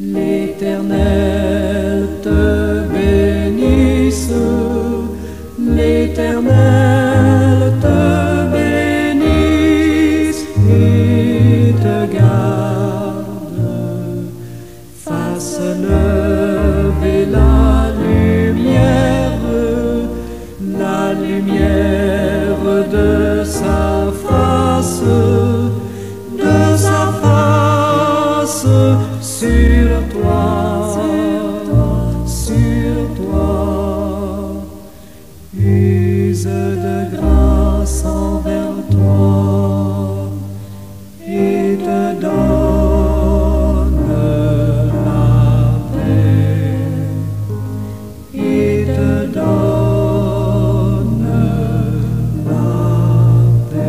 L'Éternel te bénisse, l'Éternel te bénisse et te garde, fasse lever la lumière de sa face sur toi, use de grâce envers toi et te donne la paix, et te donne la paix.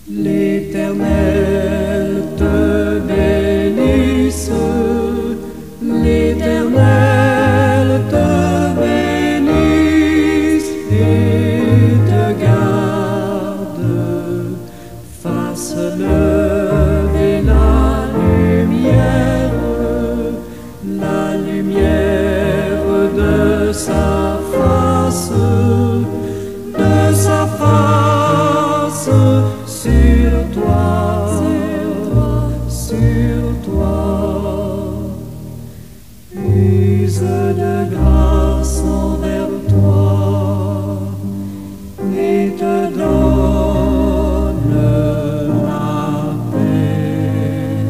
L'Éternel te bénisse, l'Éternel te bénisse et te garde, fasse lever la lumière de sa face sur toi, use de grâce envers toi et te donne la paix,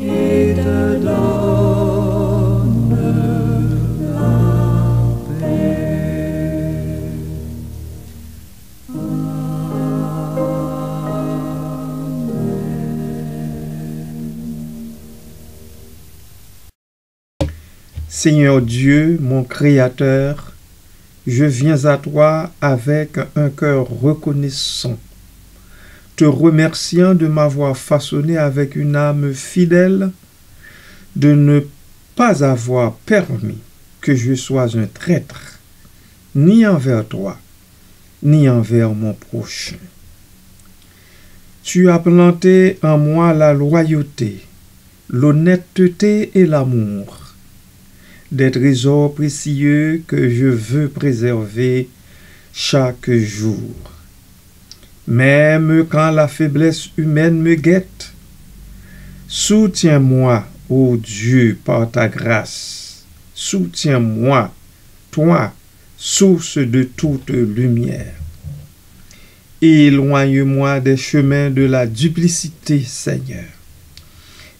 et te donne la paix. Seigneur Dieu, mon Créateur, je viens à toi avec un cœur reconnaissant, te remerciant de m'avoir façonné avec une âme fidèle, de ne pas avoir permis que je sois un traître, ni envers toi, ni envers mon prochain. Tu as planté en moi la loyauté, l'honnêteté et l'amour, des trésors précieux que je veux préserver chaque jour. Même quand la faiblesse humaine me guette, soutiens-moi, ô Dieu, par ta grâce. Soutiens-moi, toi, source de toute lumière. Éloigne-moi des chemins de la duplicité, Seigneur,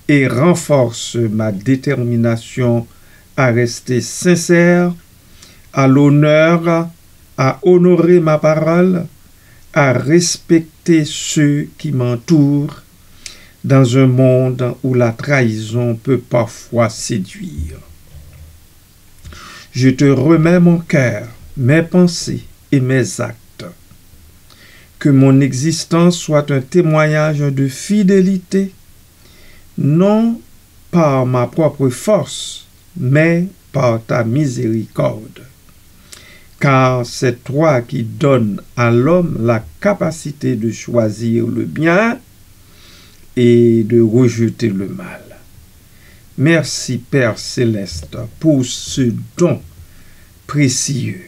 et renforce ma détermination à rester sincère, à l'honneur, à honorer ma parole, à respecter ceux qui m'entourent dans un monde où la trahison peut parfois séduire. Je te remets mon cœur, mes pensées et mes actes. Que mon existence soit un témoignage de fidélité, non par ma propre force, mais par ta miséricorde. Car c'est toi qui donnes à l'homme la capacité de choisir le bien et de rejeter le mal. Merci Père Céleste pour ce don précieux,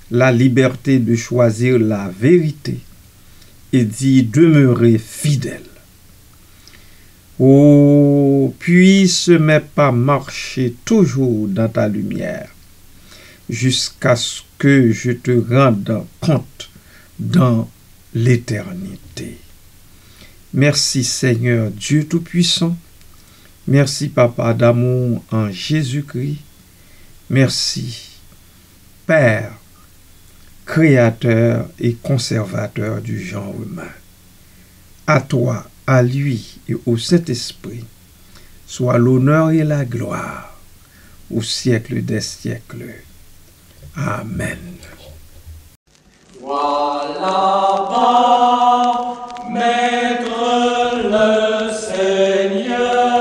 la liberté de choisir la vérité et d'y demeurer fidèle. Oh, puisse mes pas marcher toujours dans ta lumière, jusqu'à ce que je te rende compte dans l'éternité. Merci Seigneur Dieu Tout-Puissant. Merci Papa d'amour en Jésus-Christ. Merci Père, Créateur et conservateur du genre humain. À toi À lui et au Saint-Esprit soit l'honneur et la gloire au siècle des siècles. Amen. Voilà bas, mettre le Seigneur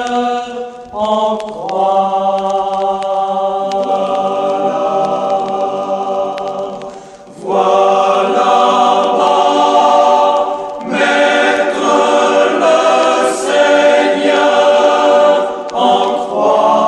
en croix. Voilà bas, mettre le Seigneur en croix.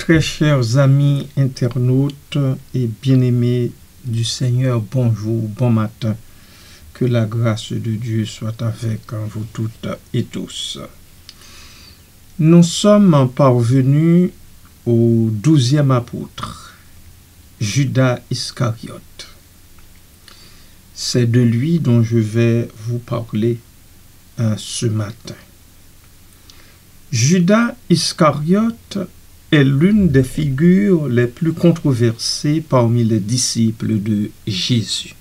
Très chers amis internautes et bien-aimés du Seigneur, bonjour, bon matin. Que la grâce de Dieu soit avec vous toutes et tous. Nous sommes parvenus au 12e apôtre, Judas Iscariote. C'est de lui dont je vais vous parler ce matin. Judas Iscariote est l'une des figures les plus controversées parmi les disciples de Jésus.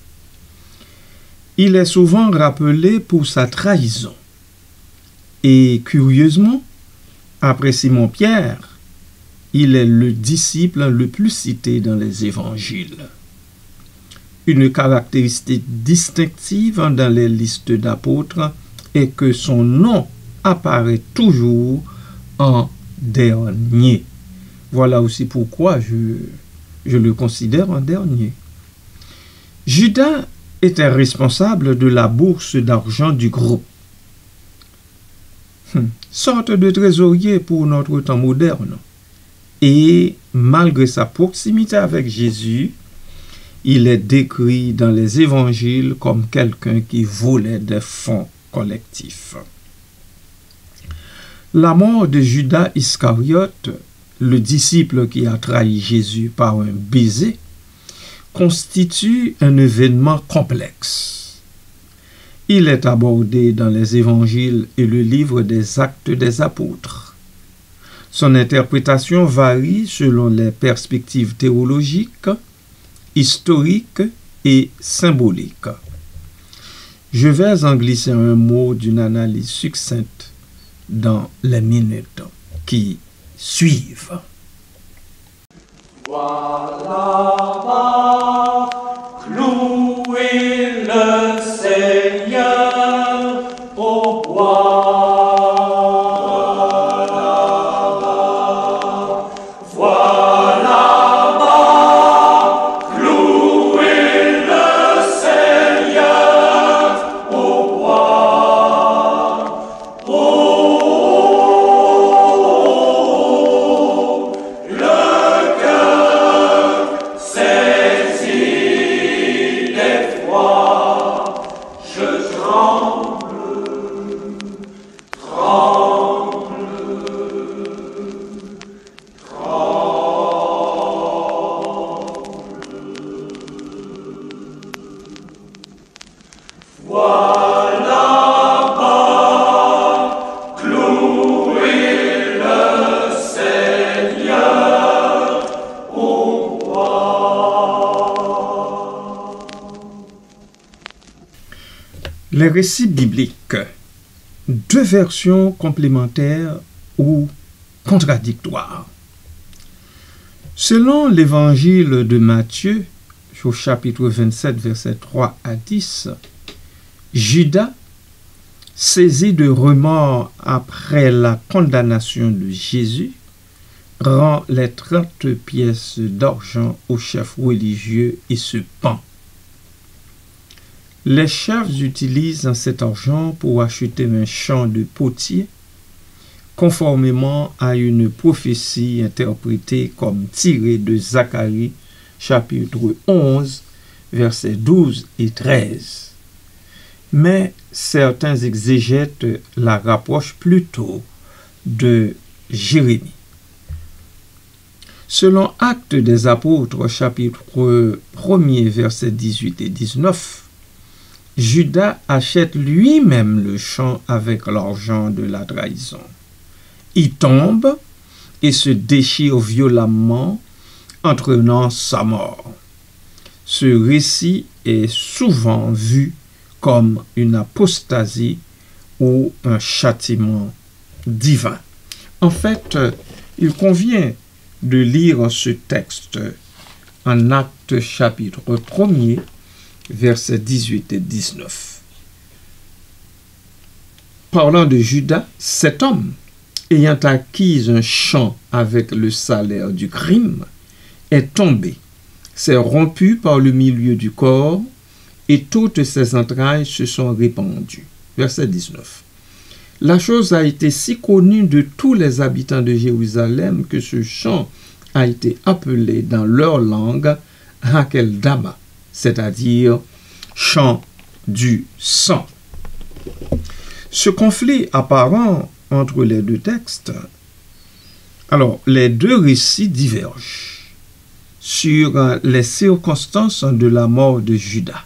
Il est souvent rappelé pour sa trahison. Et curieusement, après Simon-Pierre, il est le disciple le plus cité dans les évangiles. Une caractéristique distinctive dans les listes d'apôtres est que son nom apparaît toujours en dernier. Voilà aussi pourquoi je le considère en dernier. Judas était responsable de la bourse d'argent du groupe. Sorte de trésorier pour notre temps moderne. Et malgré sa proximité avec Jésus, il est décrit dans les évangiles comme quelqu'un qui volait des fonds collectifs. La mort de Judas Iscariote, le disciple qui a trahi Jésus par un baiser, constitue un événement complexe. Il est abordé dans les évangiles et le livre des Actes des Apôtres. Son interprétation varie selon les perspectives théologiques, historiques et symboliques. Je vais en glisser un mot d'une analyse succincte dans les minutes qui suivent. Voilà, clouez le Seigneur au bois. Voilà, clouez le Seigneur au bois. Oh, le cœur saisi d'effroi, je tremble, tremble, voilà bas, clouez le Seigneur au bois. Les récits bibliques, deux versions complémentaires ou contradictoires. Selon l'évangile de Matthieu, au chapitre 27, versets 3 à 10, Judas, saisi de remords après la condamnation de Jésus, rend les 30 pièces d'argent aux chefs religieux et se pend. Les chefs utilisent cet argent pour acheter un champ de potier, conformément à une prophétie interprétée comme tirée de Zacharie, chapitre 11, versets 12 et 13. Mais certains exégètes la rapprochent plutôt de Jérémie. Selon Actes des Apôtres, chapitre 1er, versets 18 et 19, Judas achète lui-même le champ avec l'argent de la trahison. Il tombe et se déchire violemment, entraînant sa mort. Ce récit est souvent vu comme une apostasie ou un châtiment divin. En fait, il convient de lire ce texte en Actes chapitre 1er, versets 18 et 19. Parlant de Judas, cet homme, ayant acquis un champ avec le salaire du crime, est tombé, s'est rompu par le milieu du corps, et toutes ses entrailles se sont répandues. Verset 19. La chose a été si connue de tous les habitants de Jérusalem que ce champ a été appelé dans leur langue Hakeldama, c'est-à-dire chant du sang. Ce conflit apparent entre les deux textes, alors les deux récits divergent sur les circonstances de la mort de Judas.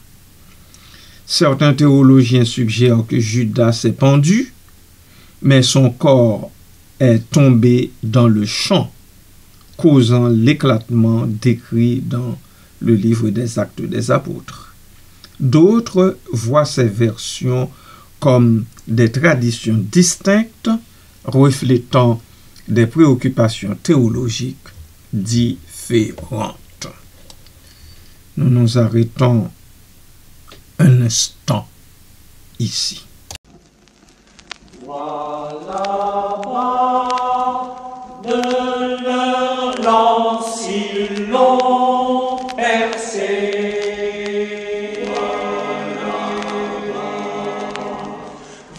Certains théologiens suggèrent que Judas s'est pendu, mais son corps est tombé dans le champ, causant l'éclatement décrit dans le livre des Actes des Apôtres. D'autres voient ces versions comme des traditions distinctes reflétant des préoccupations théologiques différentes. Nous nous arrêtons un instant ici. Voilà de leur lance ils l'ont percé.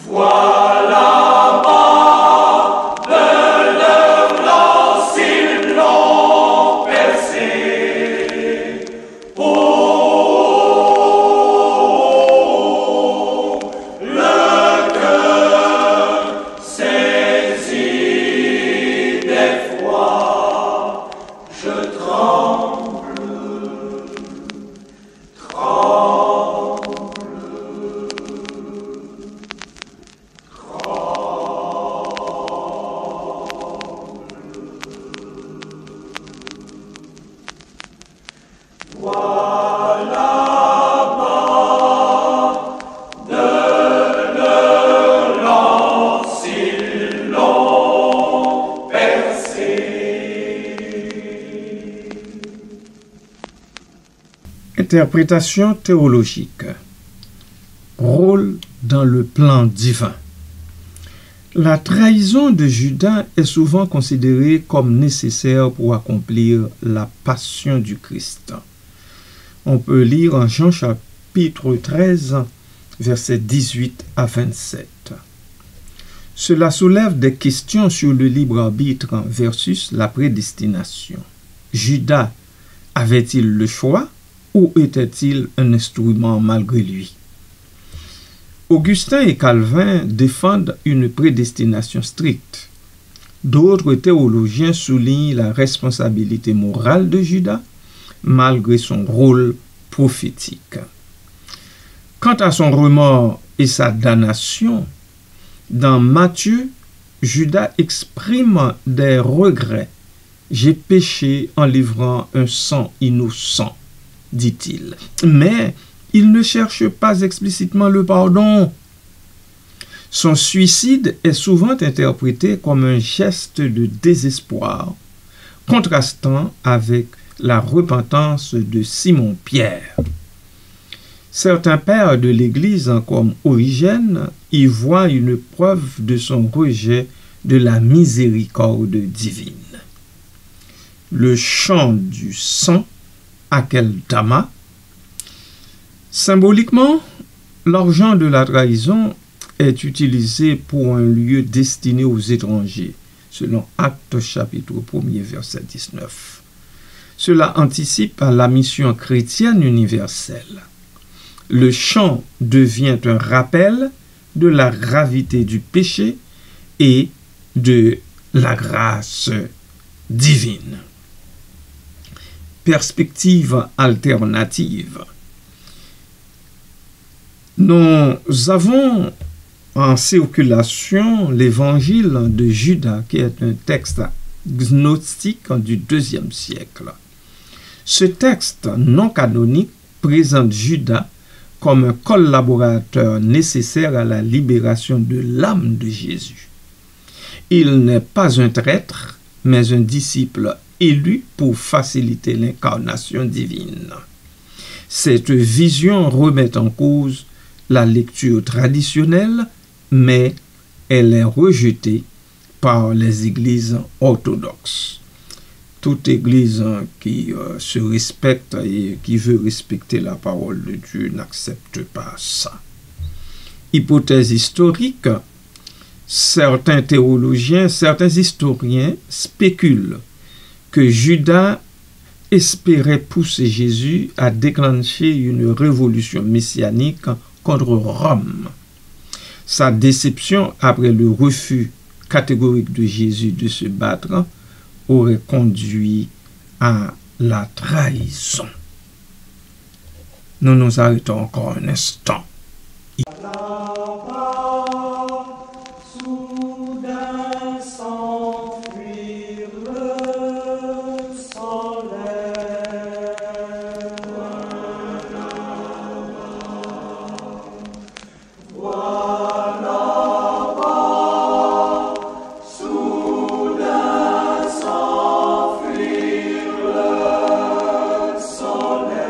Voilà de leur lance ils l'ont percé. Oh, le cœur saisi d'effroi, je tremble, Interprétation théologique. Rôle dans le plan divin. La trahison de Judas est souvent considérée comme nécessaire pour accomplir la passion du Christ. On peut lire en Jean chapitre 13, versets 18 à 27. Cela soulève des questions sur le libre arbitre versus la prédestination. Judas avait-il le choix ou était-il un instrument malgré lui? Augustin et Calvin défendent une prédestination stricte. D'autres théologiens soulignent la responsabilité morale de Judas malgré son rôle prophétique. Quant à son remords et sa damnation, dans Matthieu, Judas exprime des regrets. « J'ai péché en livrant un sang innocent », dit-il. Mais il ne cherche pas explicitement le pardon. Son suicide est souvent interprété comme un geste de désespoir, contrastant avec la repentance de Simon-Pierre. Certains pères de l'Église, comme Origène, y voient une preuve de son rejet de la miséricorde divine. Le chant du sang, Hakeldama. Symboliquement, l'argent de la trahison est utilisé pour un lieu destiné aux étrangers, selon Actes chapitre 1er, verset 19. Cela anticipe la mission chrétienne universelle. Le chant devient un rappel de la gravité du péché et de la grâce divine. Perspective alternative. Nous avons en circulation l'évangile de Judas, qui est un texte gnostique du IIe siècle. Ce texte non canonique présente Judas comme un collaborateur nécessaire à la libération de l'âme de Jésus. Il n'est pas un traître, mais un disciple élu pour faciliter l'incarnation divine. Cette vision remet en cause la lecture traditionnelle, mais elle est rejetée par les églises orthodoxes. Toute église qui se respecte et qui veut respecter la parole de Dieu n'accepte pas ça. Hypothèse historique, certains théologiens, certains historiens spéculent que Judas espérait pousser Jésus à déclencher une révolution messianique contre Rome. Sa déception après le refus catégorique de Jésus de se battre aurait conduit à la trahison. Nous nous arrêtons encore un instant. Soudain s'enfuir le soleil. Voilà bas, soudain s'enfuir le soleil.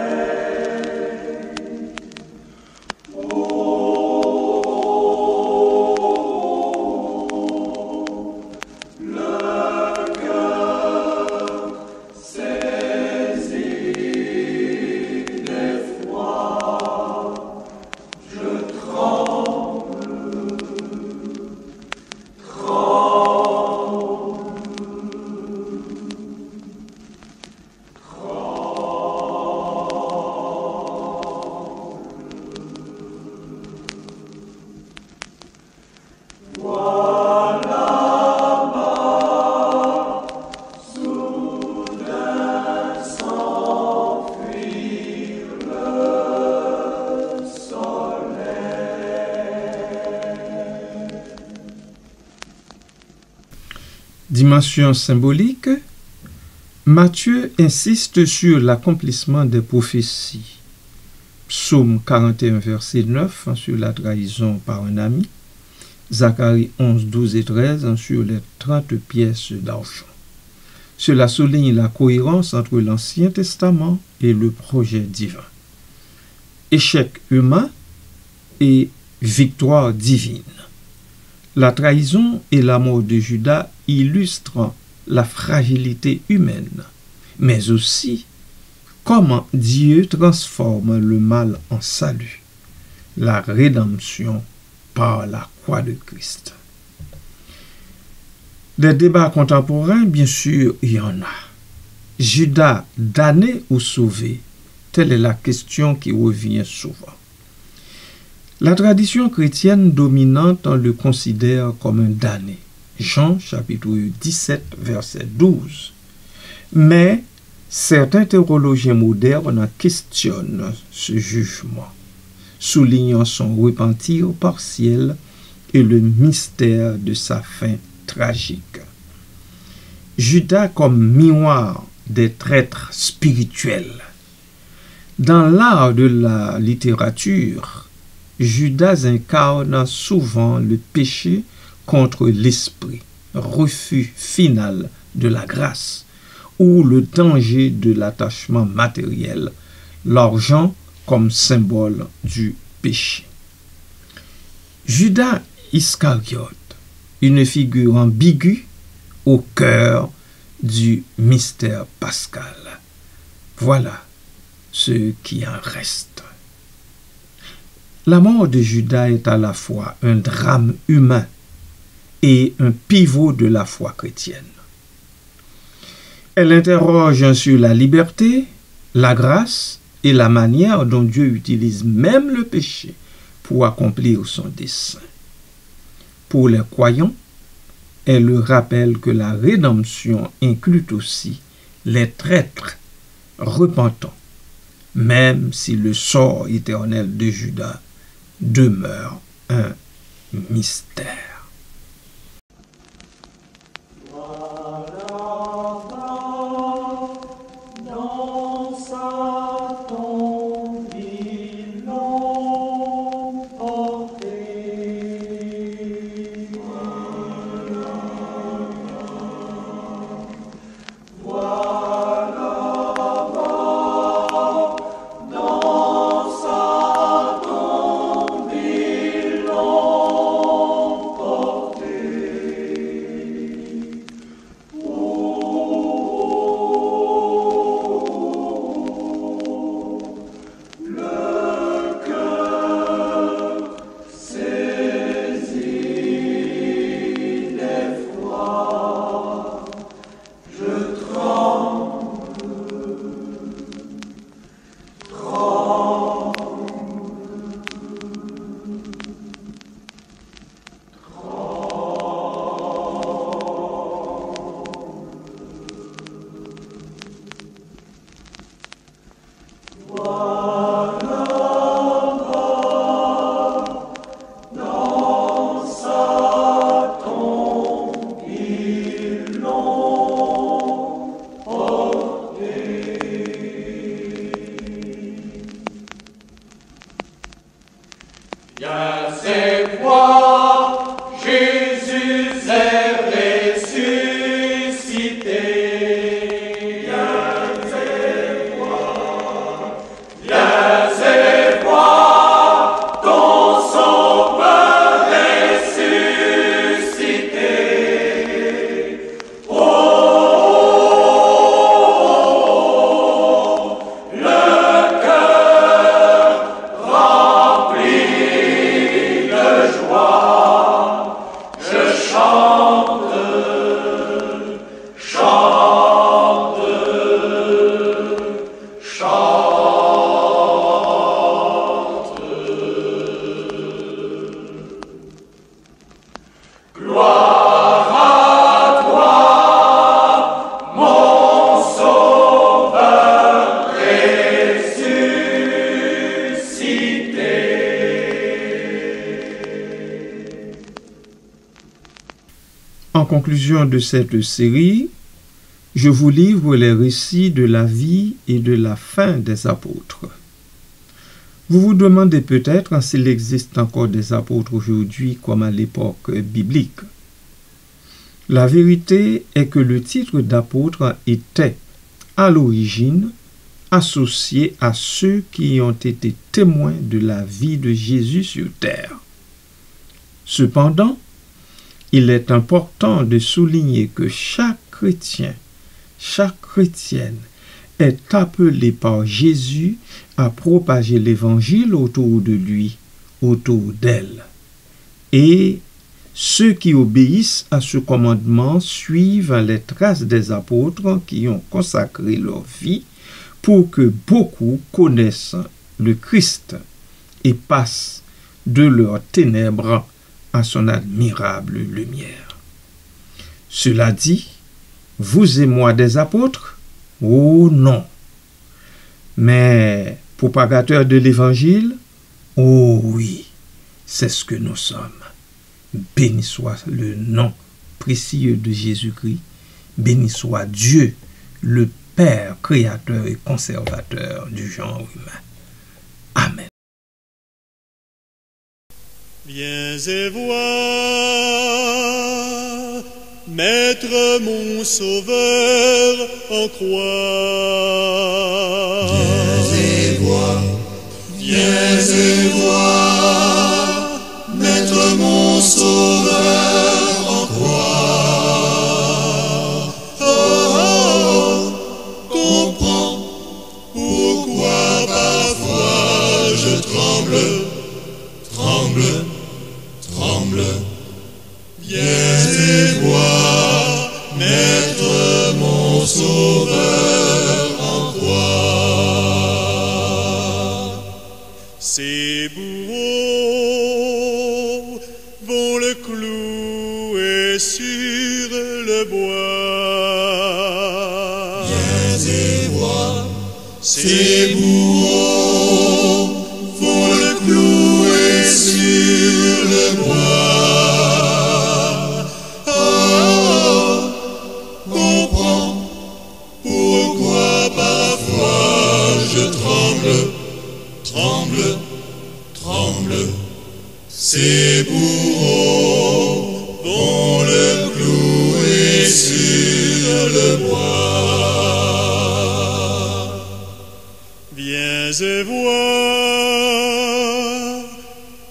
Dimension symbolique, Matthieu insiste sur l'accomplissement des prophéties. Psaume 41, verset 9, sur la trahison par un ami. Zacharie 11, 12 et 13, sur les 30 pièces d'argent. Cela souligne la cohérence entre l'Ancien Testament et le projet divin. Échec humain et victoire divine. La trahison et la mort de Judas illustrent la fragilité humaine, mais aussi comment Dieu transforme le mal en salut, la rédemption par la croix de Christ. Des débats contemporains, bien sûr, il y en a. Judas damné ou sauvé? Telle est la question qui revient souvent. La tradition chrétienne dominante le considère comme un damné. Jean chapitre 17, verset 12. Mais certains théologiens modernes questionnent ce jugement, soulignant son repentir partiel et le mystère de sa fin tragique. Judas comme miroir des traîtres spirituels. Dans l'art de la littérature, Judas incarne souvent le péché contre l'esprit, refus final de la grâce, ou le danger de l'attachement matériel, l'argent comme symbole du péché. Judas Iscariote, une figure ambiguë au cœur du mystère pascal. Voilà ce qui en reste. La mort de Judas est à la fois un drame humain et un pivot de la foi chrétienne. Elle interroge sur la liberté, la grâce et la manière dont Dieu utilise même le péché pour accomplir son dessein. Pour les croyants, elle rappelle que la rédemption inclut aussi les traîtres repentants, même si le sort éternel de Judas demeure un mystère. Dans sa tombe, ils l'ont porté. et vois, Jésus est ressuscité. Viens et vois, ton Sauveur ressuscité. Oh, le cœur rempli de joie, je chante, chante, chante. Gloire à toi, mon Sauveur ressuscité. En conclusion de cette série, je vous livre les récits de la vie et de la fin des apôtres. Vous vous demandez peut-être s'il existe encore des apôtres aujourd'hui comme à l'époque biblique. La vérité est que le titre d'apôtre était, à l'origine, associé à ceux qui ont été témoins de la vie de Jésus sur terre. Cependant, il est important de souligner que chaque chrétien, chaque chrétienne est appelé par Jésus à propager l'évangile autour de lui, autour d'elle. Et ceux qui obéissent à ce commandement suivent les traces des apôtres qui ont consacré leur vie pour que beaucoup connaissent le Christ et passent de leurs ténèbres à son admirable lumière. Cela dit, vous et moi des apôtres? Oh non! Mais propagateurs de l'Évangile? Oh oui, c'est ce que nous sommes. Béni soit le nom précieux de Jésus-Christ. Béni soit Dieu, le Père créateur et conservateur du genre humain. Amen. Viens et vois, Maître mon Sauveur en croix. Viens et vois, Maître mon Sauveur en croix. Oh, oh, oh, comprends pourquoi parfois je tremble. Viens et vois, Maître mon Sauveur en croix. Ces bourreaux vont le clouer sur le bois. Viens et vois, ces bourreaux vont le clouer sur le bois. Ces bourreaux vont le clouer sur le bois. Viens et vois,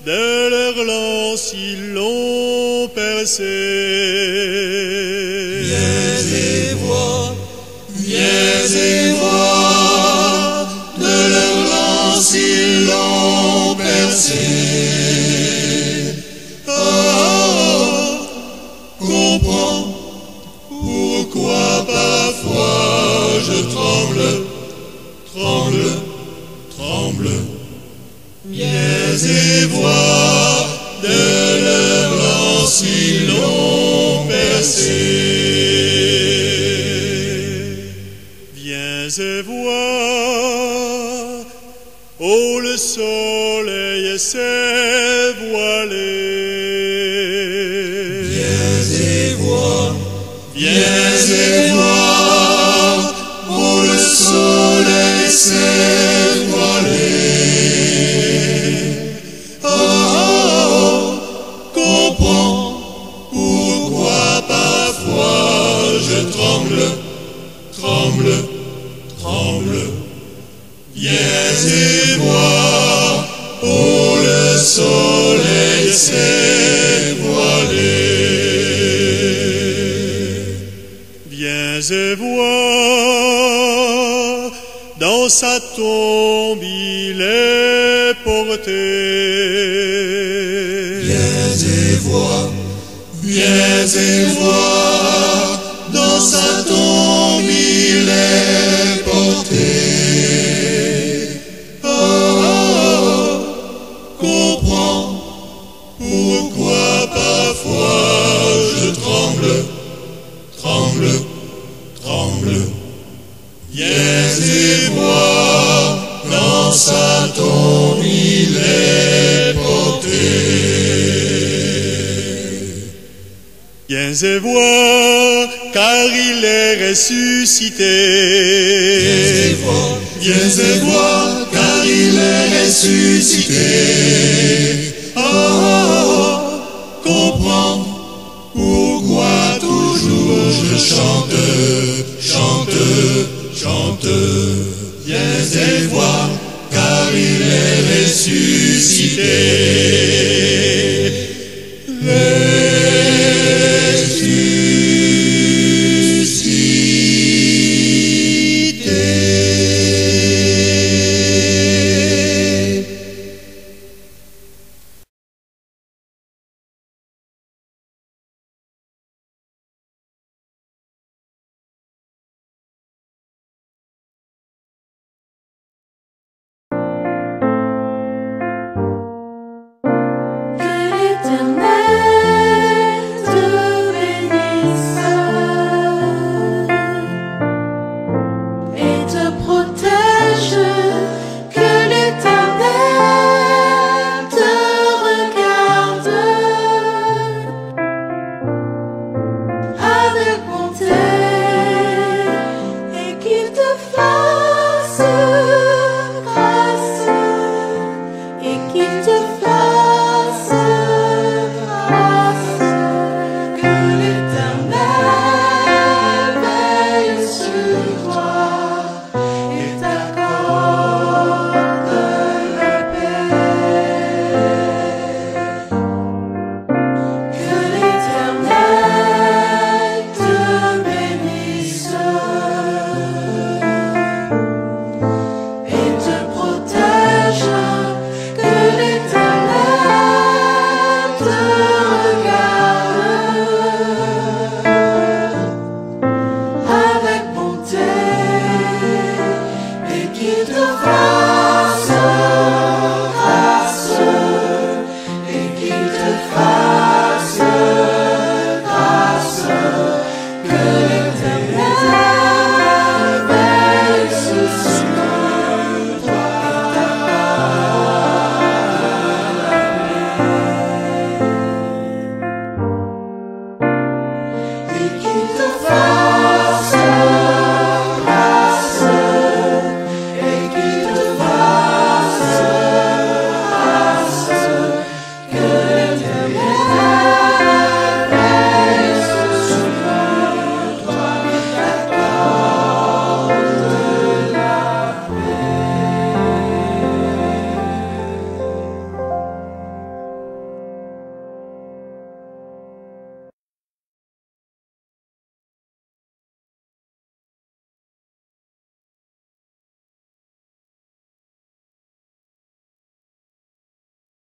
de leurs lances ils l'ont percé. Viens et vois, de leurs lances ils l'ont percé. Comprends pourquoi parfois je tremble. Viens et vois, de leurs lances ils l'ont percé. Viens et vois, oh le soleil s'est voilé. Viens et vois, oh le soleil s'est voilé. Oh, oh, oh, Viens et vois, où le soleil s'est voilé. Viens et vois, dans sa tombe il est porté. Viens et vois, dans sa tombe il est porté. Comprends pourquoi parfois je tremble. Viens et vois, dans sa tombe il est porté. Viens et vois, car il est ressuscité. Viens et vois, car il est ressuscité. Comprends pourquoi toujours je chante. Viens et vois, car il est ressuscité. Avec bonté et qu'il te fasse